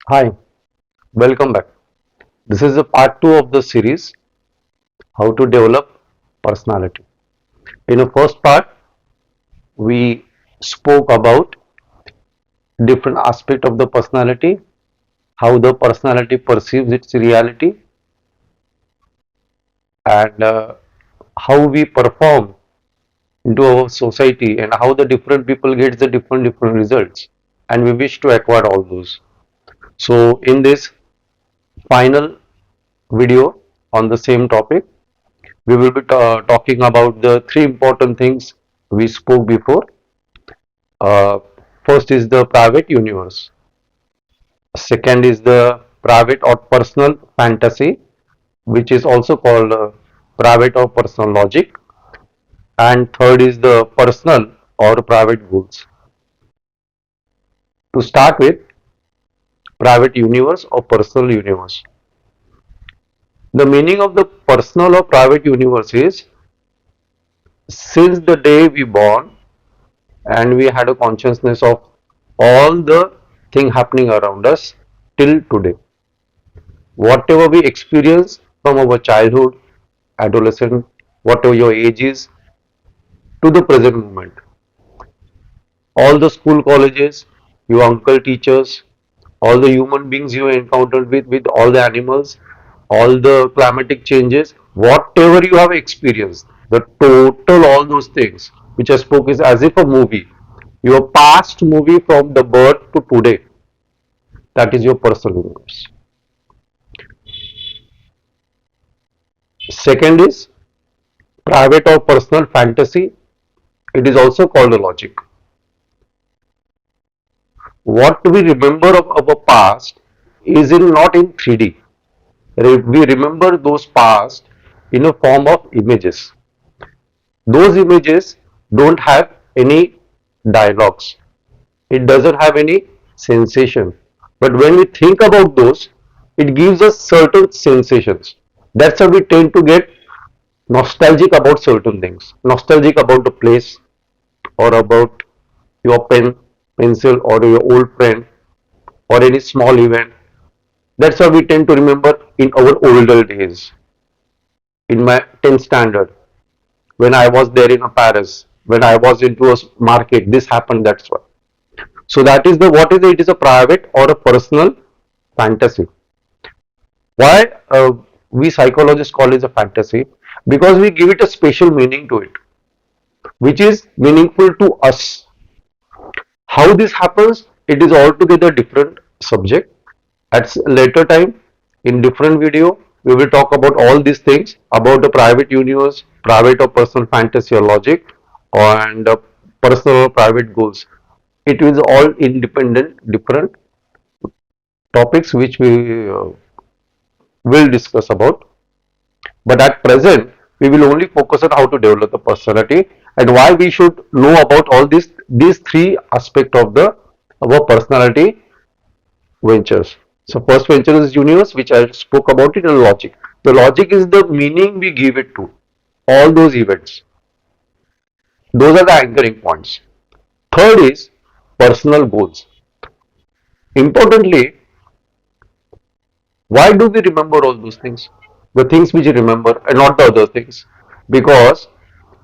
Hi, welcome back. This is the part 2 of the series How to Develop Personality. In the first part, we spoke about different aspect of the personality, how the personality perceives its reality, and how we perform into our society and how the different people get the different results. And we wish to acquire all those. So, in this final video on the same topic, we will be talking about the three important things we spoke before. Uh, First is the private universe. Second is the private or personal fantasy, which is also called private or personal logic. And third is the personal or private goals. To start with, private universe or personal universe. The meaning of the personal or private universe is since the day we born and we had a consciousness of all the thing happening around us till today. Whatever we experience from our childhood, adolescent, whatever your age is, to the present moment. All the school colleges, your uncle teachers, all the human beings you encountered with all the animals, all the climatic changes, whatever you have experienced, the total all those things which I spoke is as if a movie. Your past movie from the birth to today, that is your personal universe. Second is private or personal fantasy. It is also called a logic. What we remember of our past is in not in 3D. We remember those past in a form of images. Those images don't have any dialogues. It doesn't have any sensation. But when we think about those, it gives us certain sensations. That's how we tend to get nostalgic about certain things. Nostalgic about the place or about your pen, pencil, or your old friend, or any small event. That's how we tend to remember in our older days. In my 10th standard, when I was there in Paris, when I was into a market, this happened, that's why. So that is the what is it? It is a private or a personal fantasy. Why we psychologists call it a fantasy? Because we give it a special meaning to it, which is meaningful to us. How this happens, it is altogether different subject. At later time, in different video, we will talk about all these things about the private universe, private or personal fantasy or logic, and personal or private goals. It is all independent, different topics which we will discuss about. But at present, we will only focus on how to develop the personality and why we should know about all these three aspects of the our personality ventures. So first venture is universe, which I spoke about it, and logic. The logic is the meaning we give it to all those events. Those are the anchoring points. Third is personal goals. Importantly, why do we remember all those things? The things which we remember and not the other things. Because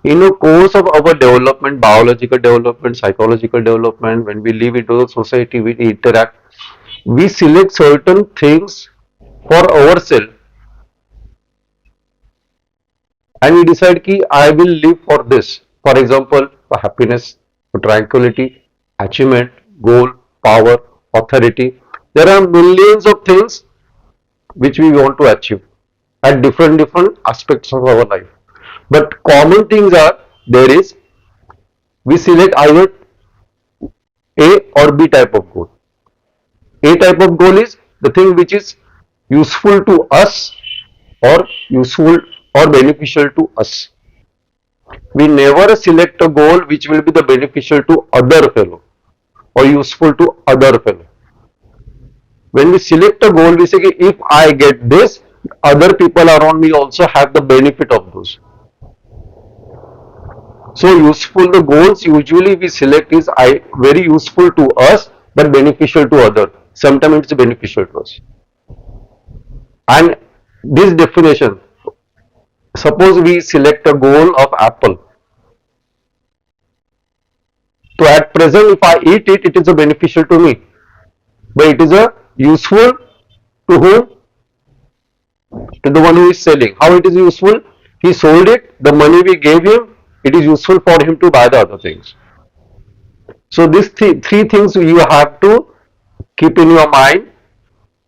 in the course of our development, biological development, psychological development, when we live into the society, we interact, we select certain things for ourselves and we decide ki I will live for this. For example, for happiness, for tranquility, achievement, goal, power, authority. There are millions of things which we want to achieve at different aspects of our life. But common things are there is we select either A or B type of goal. A type of goal is the thing which is useful to us or useful or beneficial to us. We never select a goal which will be the beneficial to other fellow or useful to other fellow. When we select a goal, we say if I get this, other people around me also have the benefit of those. So useful the goals usually we select is I very useful to us but beneficial to other. sometimes it's beneficial to us. And this definition, suppose we select a goal of apple. So at present, if I eat it, it is a beneficial to me, but it is a useful to whom? To the one who is selling. How it is useful? He sold it, the money we gave him, it is useful for him to buy the other things. So these three things you have to keep in your mind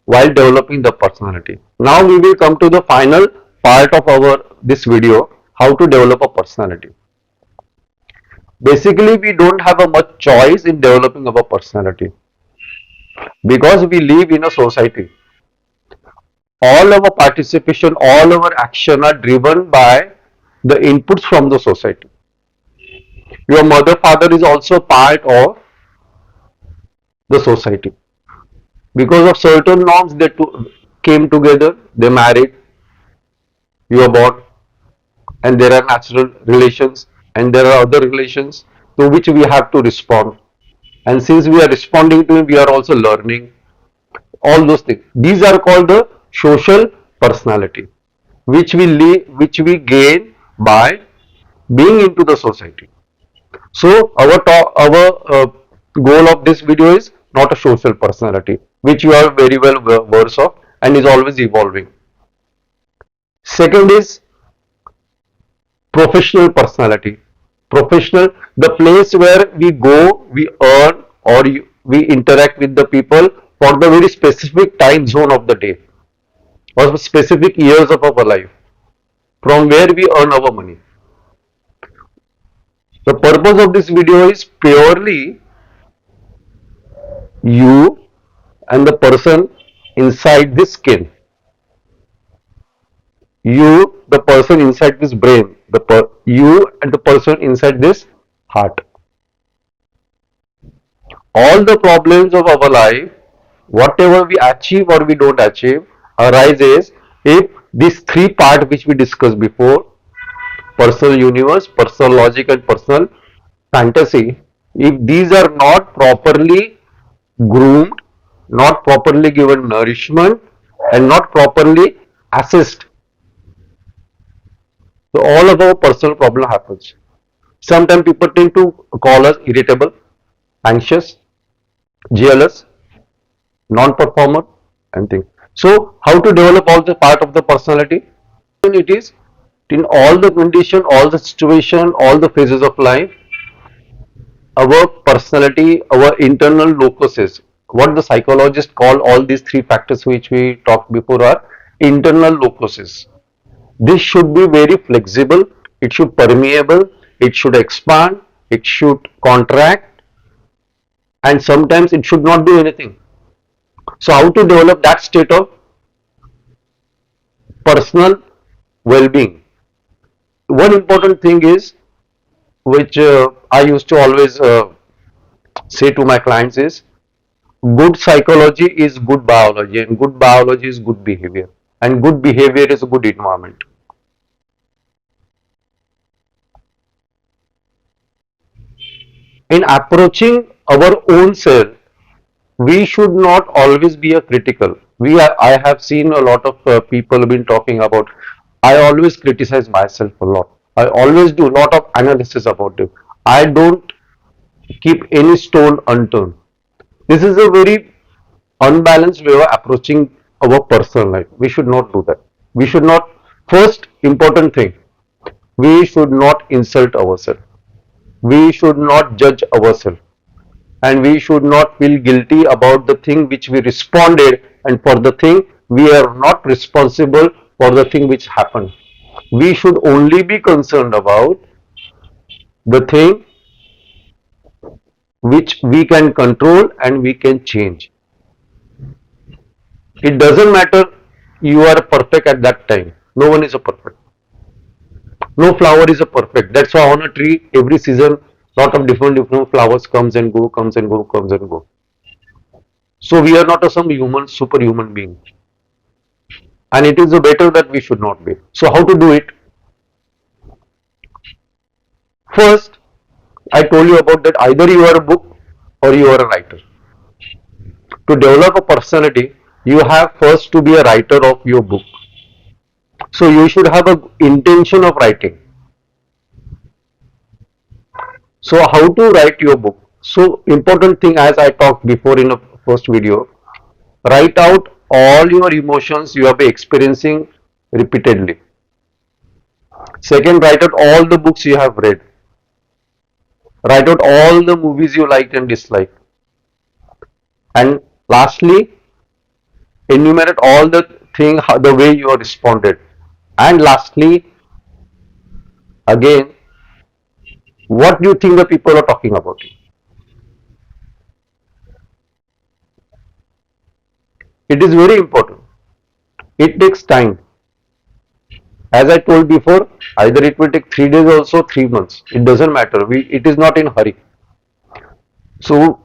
while developing the personality. Now we will come to the final part of our this video, how to develop a personality. Basically, we don't have a much choice in developing our personality because we live in a society. All our participation, all our action are driven by the inputs from the society. Your mother, father is also part of the society. Because of certain norms, they came together, they married, you are born, and there are natural relations, and there are other relations to which we have to respond. And since we are responding to it, we are also learning all those things. These are called the social personality, which we gain by being into the society. So our goal of this video is not a social personality, which you are very well versed of and is always evolving. Second is professional personality. Professional, the place where we go, we earn, or we interact with the people for the very specific time zone of the day or specific years of our life, from where we earn our money. The purpose of this video is purely you and the person inside this skin. You, the person inside this brain, you and the person inside this heart. All the problems of our life, whatever we achieve or we don't achieve, arises if these three parts which we discussed before, personal universe, personal logic and personal fantasy, if these are not properly groomed, not properly given nourishment and not properly assessed, so all of our personal problem happens. Sometimes people tend to call us irritable, anxious, jealous, non-performer, and things. So, how to develop all the part of the personality? It is in all the condition, all the situation, all the phases of life, our personality, our internal locuses, what the psychologists call all these three factors which we talked before are internal locuses. This should be very flexible, it should permeable, it should expand, it should contract, and sometimes it should not do anything. So how to develop that state of personal well-being? One important thing is, which I used to always say to my clients is, good psychology is good biology and good biology is good behavior and good behavior is a good environment. In approaching our own self, we should not always be a critical. I have seen a lot of people been talking about, I always criticize myself a lot. I always do a lot of analysis about it. I don't keep any stone unturned. This is a very unbalanced way of approaching our personal life. We should not do that. We should not, first important thing, we should not insult ourselves. We should not judge ourselves. And we should not feel guilty about the thing which we responded and for the thing we are not responsible for the thing which happened. We should only be concerned about the thing which we can control and we can change. It doesn't matter you are perfect at that time. No one is a perfect. No flower is a perfect. That's why on a tree every season lot of different flowers comes and go, comes and go, comes and go. So we are not a some human superhuman being. And it is a better that we should not be. So how to do it? First, I told you about that either you are a book or you are a writer. To develop a personality, you have first to be a writer of your book. So you should have a intention of writing. So how to write your book? So important thing, as I talked before in the first video, write out all your emotions you have been experiencing repeatedly. Second, write out all the books you have read. Write out all the movies you liked and disliked. And lastly, enumerate all the thing, the way you have responded. And lastly, again, what do you think the people are talking about you? It is very important. It takes time. As I told before, either it will take 3 days also 3 months. It doesn't matter. It is not in hurry. So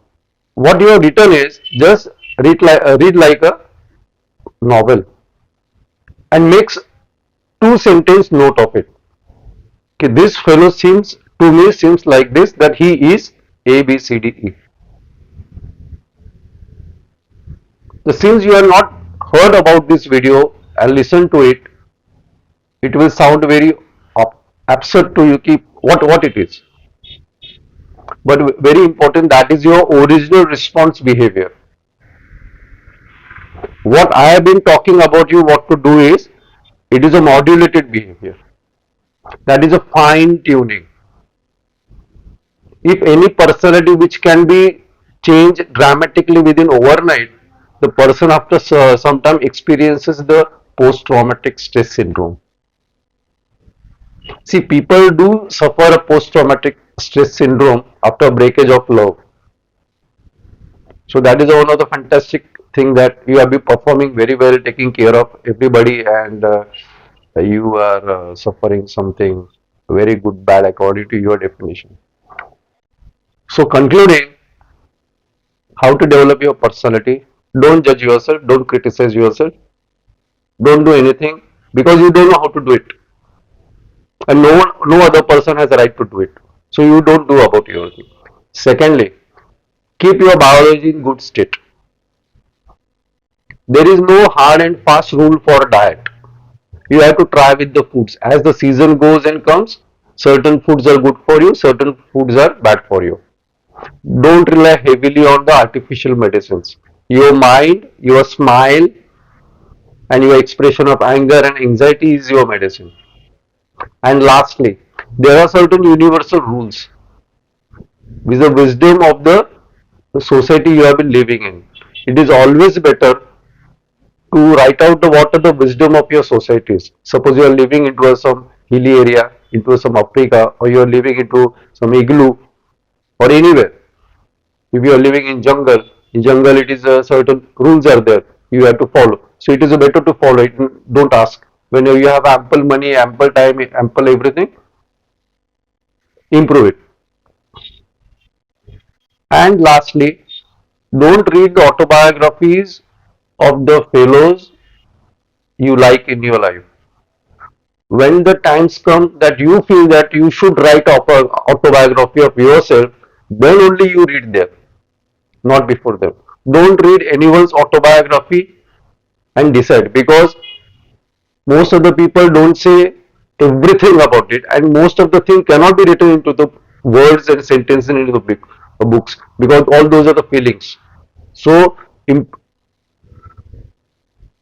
what you have written is just read like a novel and makes 2 sentence note of it. Okay, this fellow seems to me seems like this, that he is A B C D E. So since you have not heard about this video and listened to it, it will sound very absurd to you. Keep what it is, but very important. That is your original response behavior. What I have been talking about you, what to do is, it is a modulated behavior. That is a fine tuning. If any personality which can be changed dramatically within overnight, the person after some time experiences the post-traumatic stress syndrome. See, people do suffer a post-traumatic stress syndrome after breakage of love. So that is one of the fantastic thing, that you have been performing very well, taking care of everybody, and you are suffering something very good, bad according to your definition. So concluding, how to develop your personality. Don't judge yourself, don't criticize yourself, don't do anything because you don't know how to do it. And no other person has a right to do it. So you don't do about your thing. Secondly, keep your biology in good state. There is no hard and fast rule for diet. You have to try with the foods. As the season goes and comes, certain foods are good for you, certain foods are bad for you. Don't rely heavily on the artificial medicines. Your mind, your smile, and your expression of anger and anxiety is your medicine. And lastly, there are certain universal rules with the wisdom of the society you have been living in. It is always better to write out the what are the wisdom of your societies. Suppose you are living into some hilly area, into some Africa, or you are living into some igloo, or anywhere. If you are living in jungle it is certain rules are there. You have to follow. So it is better to follow it. Don't ask. When you have ample money, ample time, ample everything, improve it. And lastly, don't read the autobiographies of the fellows you like in your life. When the times come that you feel that you should write autobiography of yourself, then only you read them, not before them. Don't read anyone's autobiography and decide, because most of the people don't say everything about it, and most of the thing cannot be written into the words and sentences into the books, because all those are the feelings. So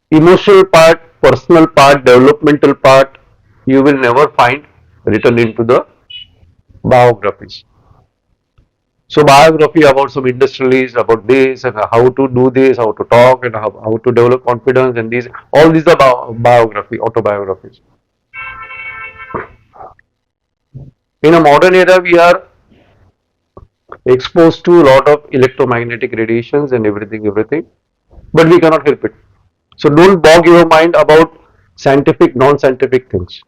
emotional part, personal part, developmental part, you will never find written into the biographies. So biography about some industrialists, about this and how to do this, how to talk, and how to develop confidence, and these all these are biography, autobiographies. In a modern era, we are exposed to a lot of electromagnetic radiations and everything, but we cannot help it. So don't bog your mind about scientific, non-scientific things.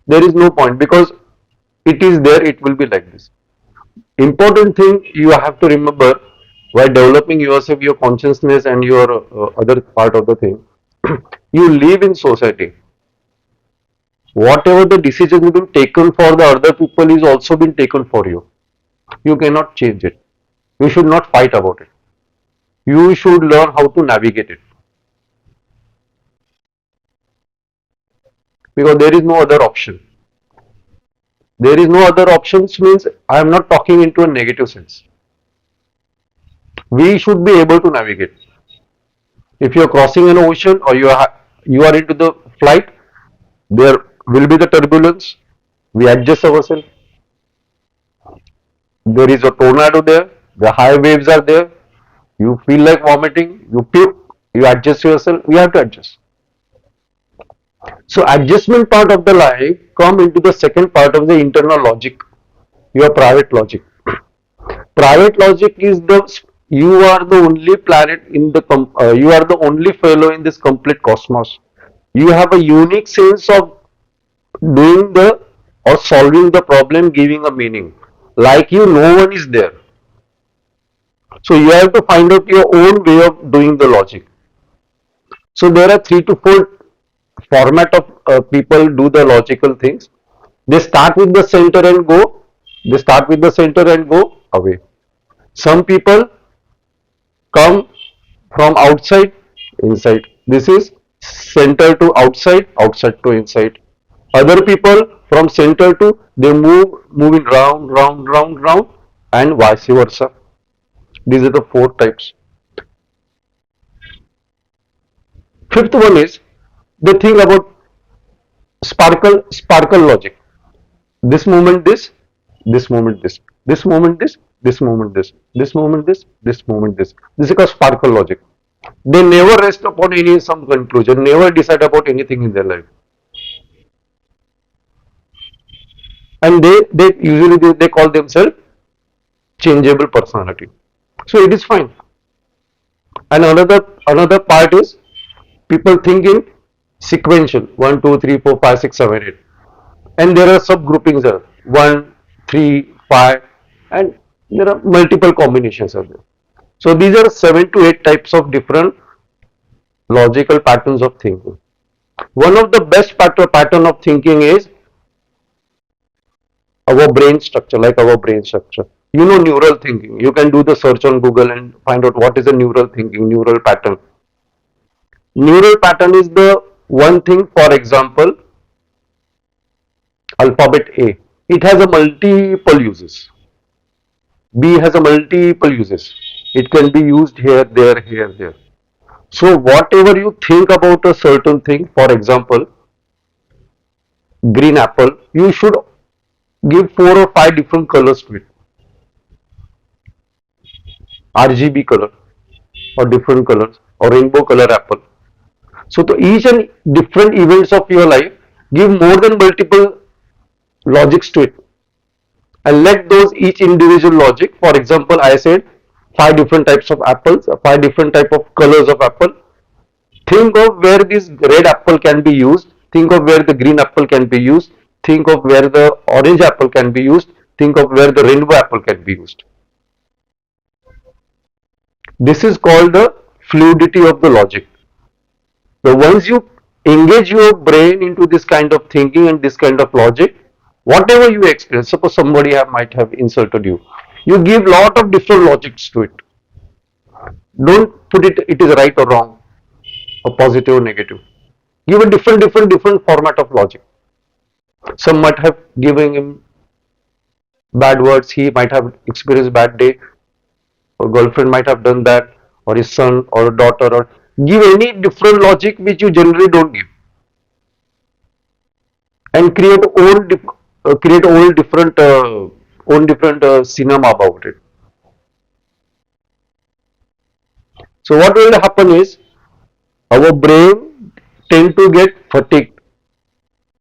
There is no point, because it is there, it will be like this. Important thing you have to remember while developing yourself, your consciousness and your other part of the thing, you live in society. Whatever the decision has been taken for the other people is also been taken for you. You cannot change it. You should not fight about it. You should learn how to navigate it, because there is no other option. There is no other options means I am not talking into a negative sense. We should be able to navigate. If you are crossing an ocean or you are into the flight, there will be the turbulence. We adjust ourselves. There is a tornado there. The high waves are there. You feel like vomiting. You puke. You adjust yourself. We have to adjust. So adjustment part of the life come into the second part of the internal logic, your private logic. Private logic is the you are the only planet in the you are the only fellow in this complete cosmos. You have a unique sense of doing the or solving the problem, giving a meaning. Like you, no one is there. So you have to find out your own way of doing the logic. So there are 3 to 4 format of people do the logical things. They start with the center and go. They start with the center and go away. Some people come from outside inside. This is center to outside, outside to inside. Other people from center to they moving round, round, round, round, and vice versa. These are the 4 types. Fifth one is the thing about sparkle logic. This moment this moment this moment this moment this moment this moment this. This is called sparkle logic. They never rest upon any some conclusion, never decide about anything in their life. And they usually they call themselves changeable personality. So it is fine. And another part is people think in sequential 1, 2, 3, 4, 5, 6, 7, 8. And there are subgroupings there 1, 3, 5, and there are multiple combinations of them. So these are 7 to 8 types of different logical patterns of thinking. One of the best pattern of thinking is our brain structure, like our brain structure. You know neural thinking. You can do the search on Google and find out what is a neural thinking, neural pattern. Neural pattern is the one thing, for example, alphabet A. It has a multiple uses. B has a multiple uses. It can be used here, there, here, there. So whatever you think about a certain thing, for example, green apple, you should give 4 or 5 different colors to it. RGB color or different colors or rainbow color apple. So to each and different events of your life, give more than multiple logics to it and let those each individual logic. For example, I said 5 different types of apples, 5 different type of colors of apple. Think of where this red apple can be used. Think of where the green apple can be used. Think of where the orange apple can be used. Think of where the rainbow apple can be used. This is called the fluidity of the logic. So once you engage your brain into this kind of thinking and this kind of logic, whatever you experience, suppose somebody might have insulted you, you give lot of different logics to it. Don't put it is right or wrong, or positive or negative. Give a different format of logic. Some might have given him bad words, he might have experienced bad day, or girlfriend might have done that, or his son or daughter, or give any different logic which you generally don't give, and create own different cinema about it. So what will happen is our brain tend to get fatigued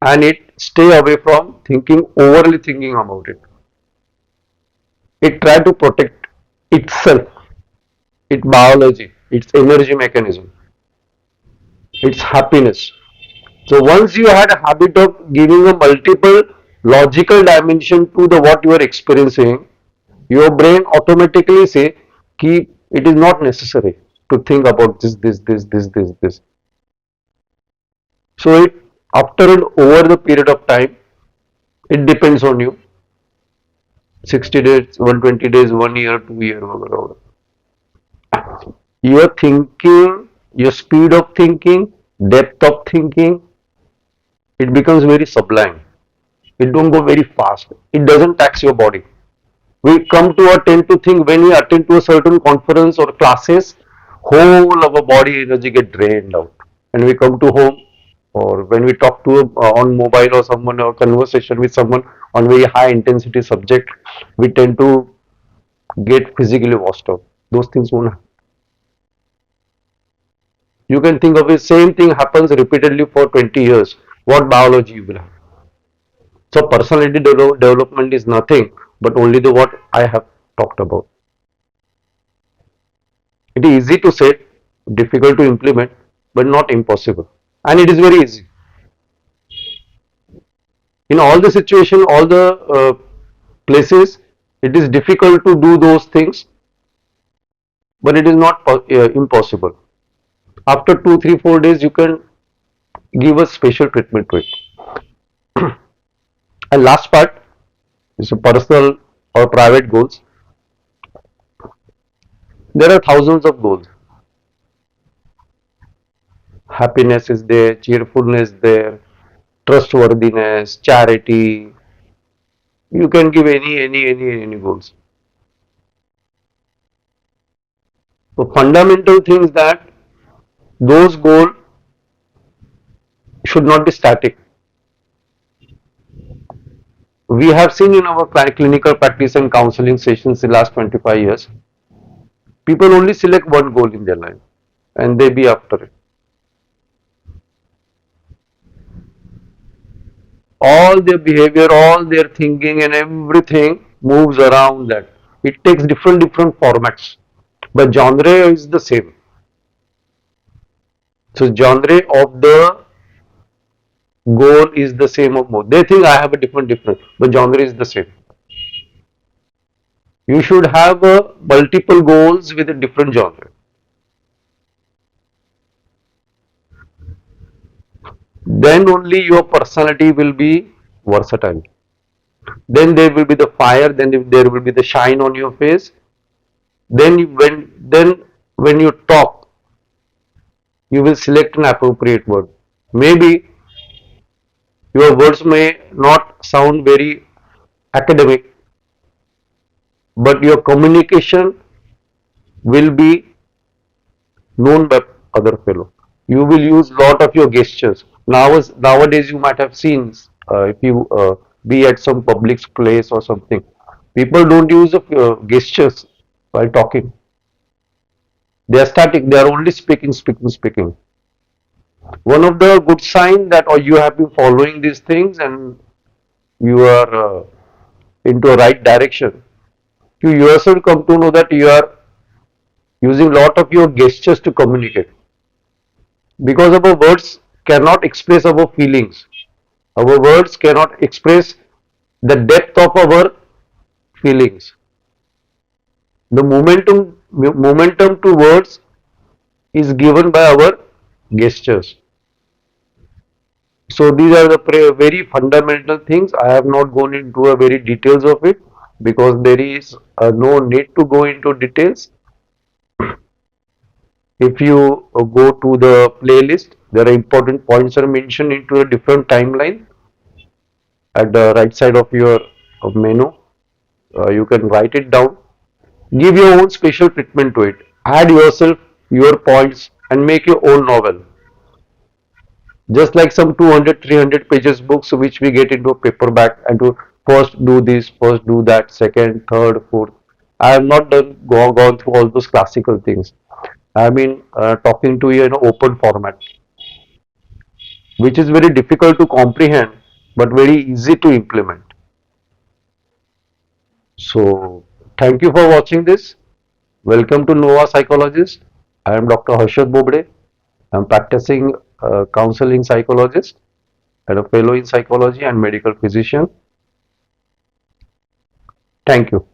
and it stay away from overly thinking about it. It try to protect itself, its biology, its energy mechanism, its happiness. So once you had a habit of giving a multiple logical dimension to the what you are experiencing, your brain automatically say कि it is not necessary to think about this. So it after and over the period of time, it depends on you. 60 days, 120 days, 1 year, 2 year, whatever. Your thinking, your speed of thinking, depth of thinking, it becomes very sublime. It don't go very fast. It doesn't tax your body. We come to tend to think when we attend to a certain conference or classes, whole of our body energy get drained out. When we come to home or when we talk to on mobile or someone or conversation with someone on very high intensity subject, we tend to get physically washed out. Those things won't happen. You can think of the same thing happens repeatedly for 20 years. What biology you will have. So personality development is nothing but only the what I have talked about. It is easy to say, difficult to implement, but not impossible. And it is very easy. In all the situation, all the places, it is difficult to do those things, but it is not impossible. After 2, 3, 4 days, you can give a special treatment to it. And last part is a personal or private goals. There are thousands of goals. Happiness is there, cheerfulness there, trustworthiness, charity. You can give any goals. So fundamental things that those goals should not be static. We have seen in our clinical practice and counseling sessions in the last 25 years, people only select one goal in their life and they be after it. All their behavior, all their thinking and everything moves around that. It takes different formats, but genre is the same. So genre of the goal is the same of both. They think I have a different, but genre is the same. You should have multiple goals with a different genre. Then only your personality will be versatile. Then there will be the fire, then there will be the shine on your face. Then when you talk, you will select an appropriate word. Maybe your words may not sound very academic, but your communication will be known by other fellow. You will use lot of your gestures. Nowadays you might have seen if you be at some public place or something, people don't use gestures while talking. They are static. They are only speaking. One of the good sign that or you have been following these things and you are into a right direction. You yourself come to know that you are using lot of your gestures to communicate because our words cannot express our feelings. Our words cannot express the depth of our feelings. The momentum to words is given by our gestures. So these are the very fundamental things. I have not gone into a very details of it because there is no need to go into details. If you go to the playlist, there are important points are mentioned into a different timeline at the right side of your menu. You can write it down. Give your own special treatment to it. Add yourself, your points, and make your own novel. Just like some 200, 300 pages books which we get into a paperback and to first do this, first do that, second, third, fourth. I have not gone through all those classical things. I have been talking to you in an open format, which is very difficult to comprehend but very easy to implement. So, thank you for watching this. Welcome to Nova Psychologist. I am Dr. Harshad Bobde. I am practicing counseling psychologist and a fellow in psychology and medical physician. Thank you.